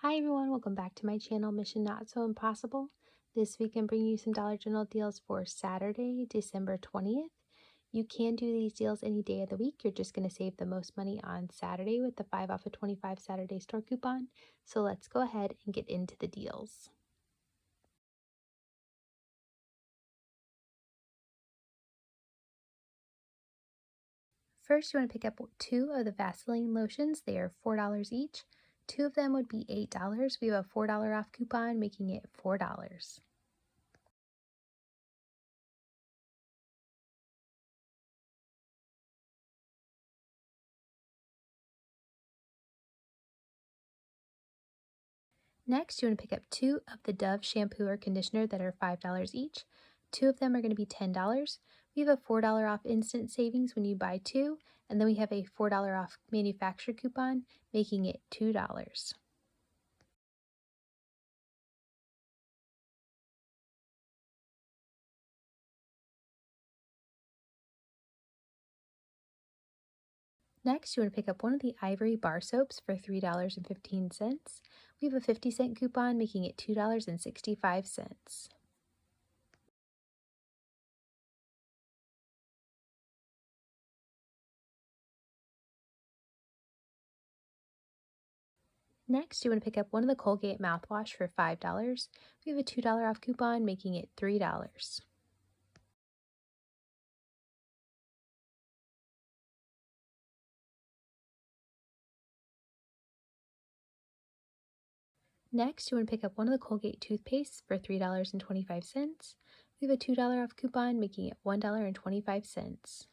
Hi everyone, welcome back to my channel, Mission Not So Impossible. This week I'm bringing you some Dollar General deals for Saturday, December 20th. You can do these deals any day of the week. You're just going to save the most money on Saturday with the 5 off of 25 Saturday store coupon. So let's go ahead and get into the deals. First, you want to pick up two of the Vaseline lotions. They are $4 each. Two of them would be $8. We have a $4 off coupon, making it $4. Next, you want to pick up two of the Dove shampoo or conditioner that are $5 each. Two of them are going to be $10. We have a $4 off instant savings when you buy two, and then we have a $4 off manufacturer coupon, making it $2. Next, you want to pick up one of the Ivory bar soaps for $3.15. We have a 50-cent coupon, making it $2.65. Next, you want to pick up one of the Colgate mouthwash for $5. We have a $2 off coupon, making it $3. Next, you want to pick up one of the Colgate toothpastes for $3.25. We have a $2 off coupon, making it $1.25.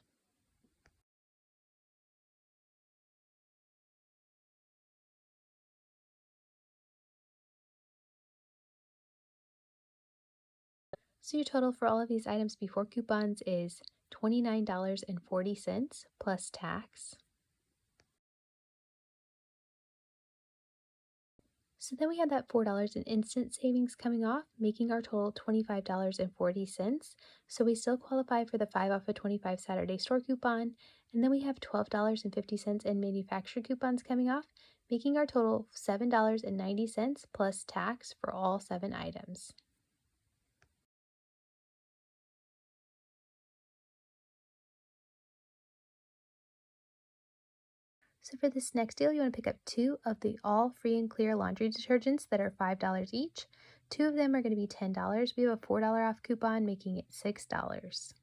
So your total for all of these items before coupons is $29.40 plus tax. So then we have that $4 in instant savings coming off, making our total $25.40. So we still qualify for the 5 off of 25 Saturday store coupon. And then we have $12.50 in manufacturer coupons coming off, making our total $7.90 plus tax for all 7 items. So for this next deal, you want to pick up two of the all free and clear laundry detergents that are $5 each. Two of them are going to be $10. We have a $4 off coupon, making it $6.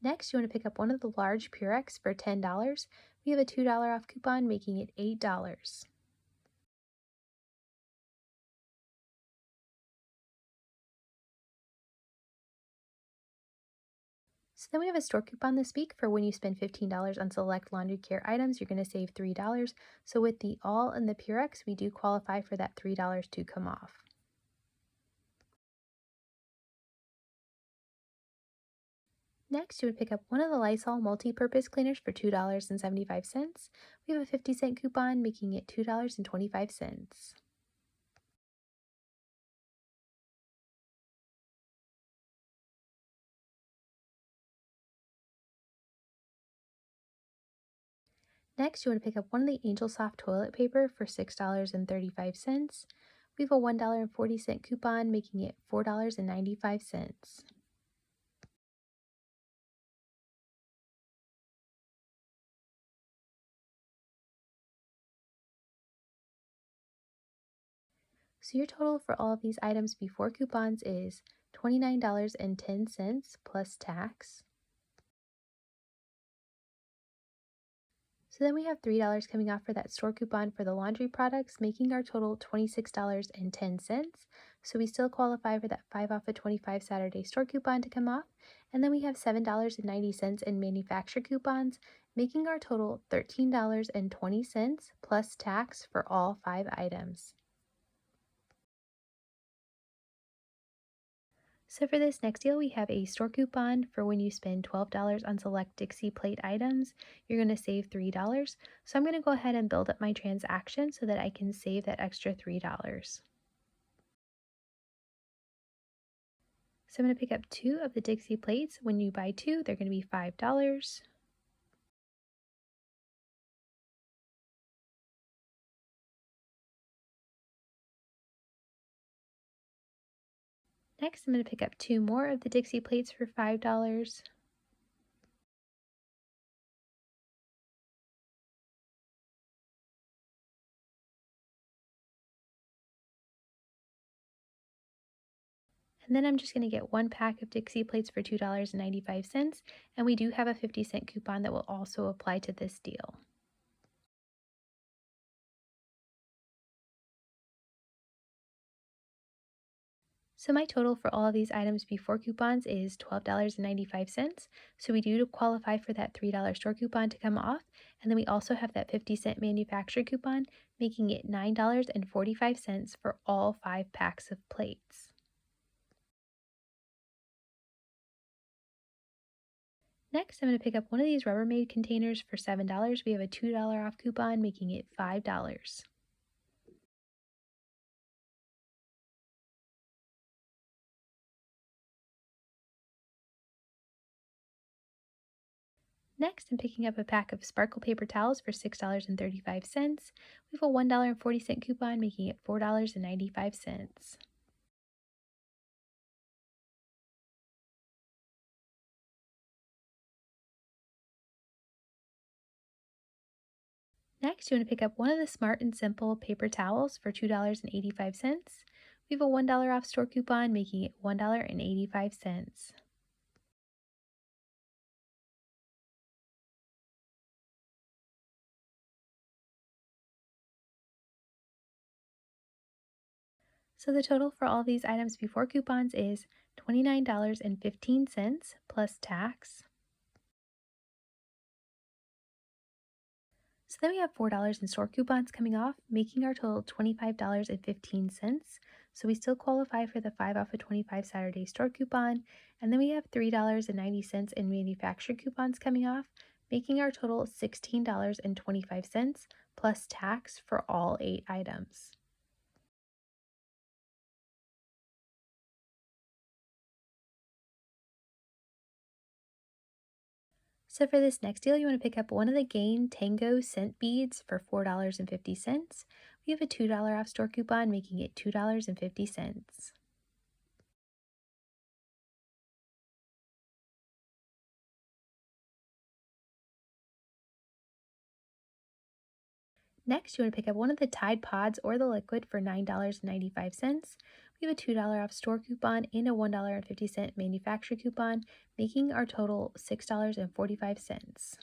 Next, you want to pick up one of the large Purex for $10. We have a $2 off coupon, making it $8. So then we have a store coupon this week for when you spend $15 on select laundry care items, you're going to save $3. So with the all and the Purex, we do qualify for that $3 to come off. Next, you would pick up one of the Lysol multi-purpose cleaners for $2.75. We have a 50-cent coupon, making it $2.25. Next, you want to pick up one of the Angel Soft toilet paper for $6.35. We have a $1.40 coupon, making it $4.95. So your total for all of these items before coupons is $29.10 plus tax. So then we have $3 coming off for that store coupon for the laundry products, making our total $26.10. So we still qualify for that 5 off of 25 Saturday store coupon to come off. And then we have $7.90 in manufacturer coupons, making our total $13.20 plus tax for all 5 items. So for this next deal, we have a store coupon for when you spend $12 on select Dixie plate items, you're going to save $3. So I'm going to go ahead and build up my transaction so that I can save that extra $3. So I'm going to pick up 2 of the Dixie plates. When you buy 2, they're going to be $5. Next, I'm going to pick up 2 more of the Dixie plates for $5. And then I'm just going to get 1 pack of Dixie plates for $2.95, and we do have a 50-cent coupon that will also apply to this deal. So my total for all of these items before coupons is $12.95. So we do qualify for that $3 store coupon to come off. And then we also have that 50-cent manufacturer coupon, making it $9.45 for all 5 packs of plates. Next, I'm going to pick up one of these Rubbermaid containers for $7. We have a $2 off coupon, making it $5. Next, I'm picking up a pack of sparkle paper towels for $6.35. We have a $1.40 coupon, making it $4.95. Next, you want to pick up one of the Smart and Simple paper towels for $2.85. We have a $1 off store coupon, making it $1.85. So the total for all these items before coupons is $29.15 plus tax. So then we have $4 in store coupons coming off, making our total $25.15. So we still qualify for the 5 off of 25 Saturday store coupon. And then we have $3.90 in manufacturer coupons coming off, making our total $16.25 plus tax for all 8 items. So for this next deal, you want to pick up one of the Gain Tango scent beads for $4.50. We have a $2 off store coupon, making it $2.50. Next, you want to pick up one of the Tide Pods or the liquid for $9.95. We have a $2 off store coupon and a $1.50 manufacturer coupon, making our total $6.45.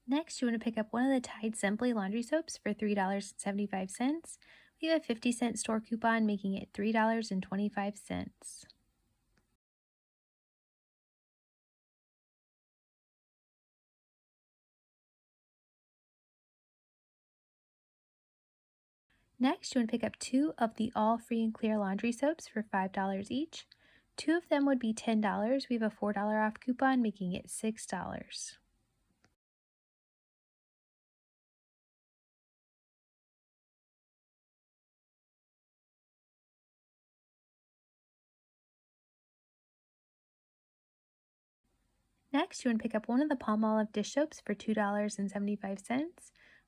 Next, you want to pick up one of the Tide Simply laundry soaps for $3.75. We have a 50-cent store coupon, making it $3.25. Next, you want to pick up 2 of the all free and clear laundry soaps for $5 each. 2 of them would be $10. We have a $4 off coupon, making it $6. Next, you want to pick up one of the Palmolive dish soaps for $2.75.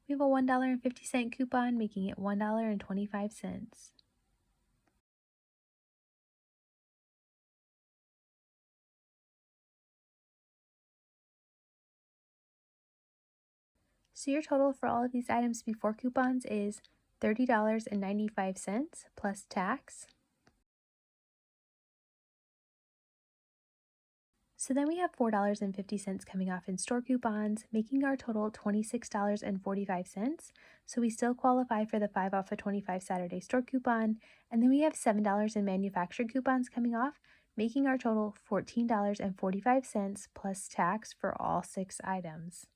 We have a $1.50 coupon, making it $1.25. So your total for all of these items before coupons is $30.95 plus tax. So then we have $4.50 coming off in store coupons, making our total $26.45. So we still qualify for the 5 off of 25 Saturday store coupon. And then we have $7 in manufactured coupons coming off, making our total $14.45 plus tax for all 6 items.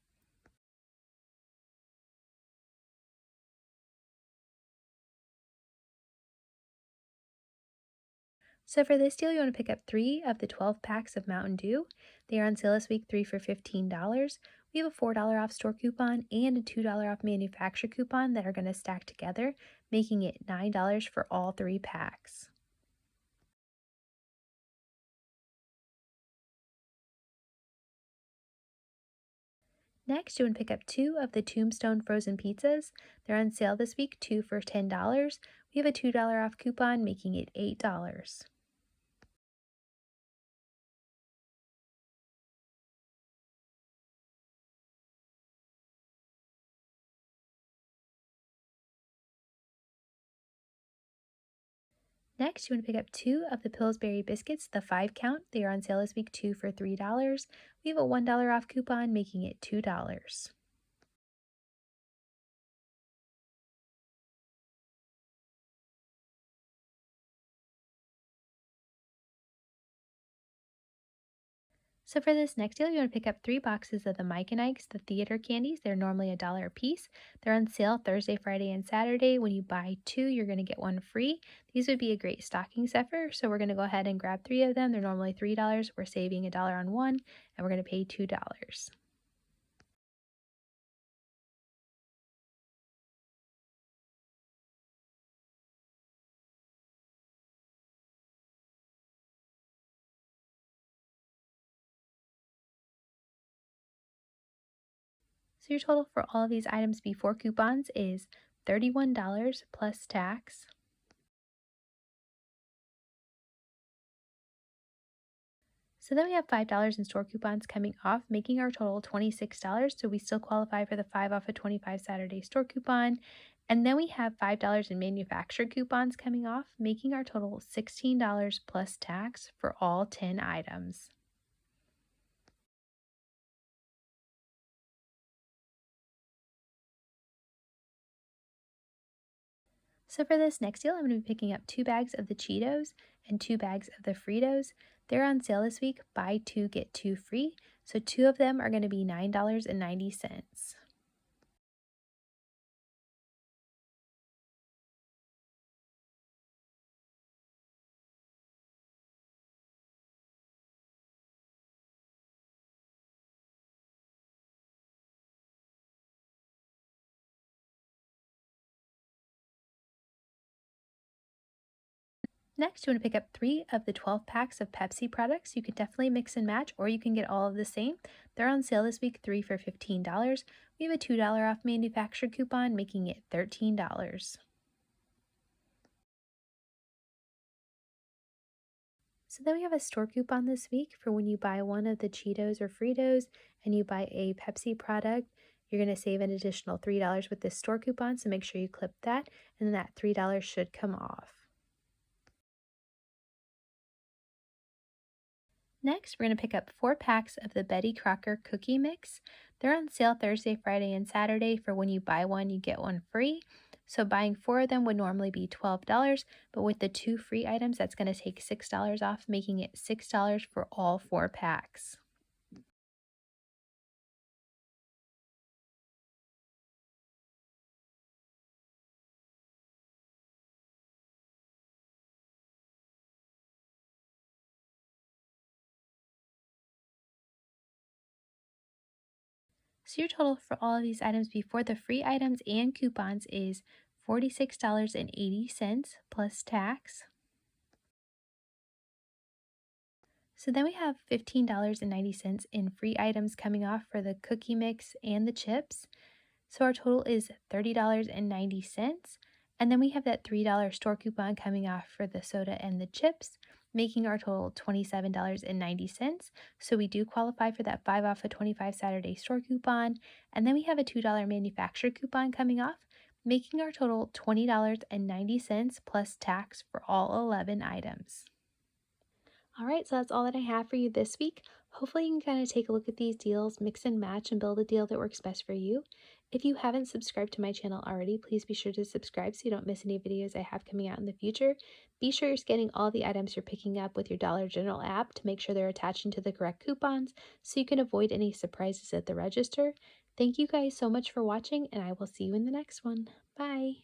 So for this deal, you want to pick up 3 of the 12 packs of Mountain Dew. They are on sale this week, 3 for $15. We have a $4 off store coupon and a $2 off manufacturer coupon that are going to stack together, making it $9 for all 3 packs. Next, you want to pick up 2 of the Tombstone frozen pizzas. They're on sale this week, 2 for $10. We have a $2 off coupon, making it $8. Next, you want to pick up 2 of the Pillsbury biscuits, the 5 count. They are on sale this week, 2 for $3. We have a $1 off coupon, making it $2. So for this next deal, you want to pick up 3 boxes of the Mike and Ike's, the theater candies. They're normally $1 a piece. They're on sale Thursday, Friday, and Saturday. When you buy 2, you're going to get 1 free. These would be a great stocking stuffer, so we're going to go ahead and grab 3 of them. They're normally $3. We're saving $1 on 1, and we're going to pay $2. So your total for all of these items before coupons is $31 plus tax. So then we have $5 in store coupons coming off, making our total $26. So we still qualify for the 5 off of 25 Saturday store coupon. And then we have $5 in manufacturer coupons coming off, making our total $16 plus tax for all 10 items. So for this next deal, I'm going to be picking up 2 bags of the Cheetos and 2 bags of the Fritos. They're on sale this week, buy 2, get 2 free. So 2 of them are going to be $9.90. Next, you want to pick up 3 of the 12 packs of Pepsi products. You can definitely mix and match, or you can get all of the same. They're on sale this week, 3 for $15. We have a $2 off manufacturer coupon, making it $13. So then we have a store coupon this week for when you buy one of the Cheetos or Fritos and you buy a Pepsi product, you're going to save an additional $3 with this store coupon. So make sure you clip that, and then that $3 should come off. Next, we're going to pick up 4 packs of the Betty Crocker cookie mix. They're on sale Thursday, Friday, and Saturday for when you buy one, you get one free. So buying 4 of them would normally be $12, but with the 2 free items, that's going to take $6 off, making it $6 for all 4 packs. So your total for all of these items before the free items and coupons is $46.80 plus tax. So then we have $15.90 in free items coming off for the cookie mix and the chips. So our total is $30.90. And then we have that $3 store coupon coming off for the soda and the chips, making our total $27.90. So we do qualify for that 5 off of 25 Saturday store coupon. And then we have a $2 manufacturer coupon coming off, making our total $20.90 plus tax for all 11 items. All right, so that's all that I have for you this week. Hopefully you can kind of take a look at these deals, mix and match, and build a deal that works best for you. If you haven't subscribed to my channel already, please be sure to subscribe so you don't miss any videos I have coming out in the future. Be sure you're scanning all the items you're picking up with your Dollar General app to make sure they're attaching to the correct coupons so you can avoid any surprises at the register. Thank you guys so much for watching, and I will see you in the next one. Bye!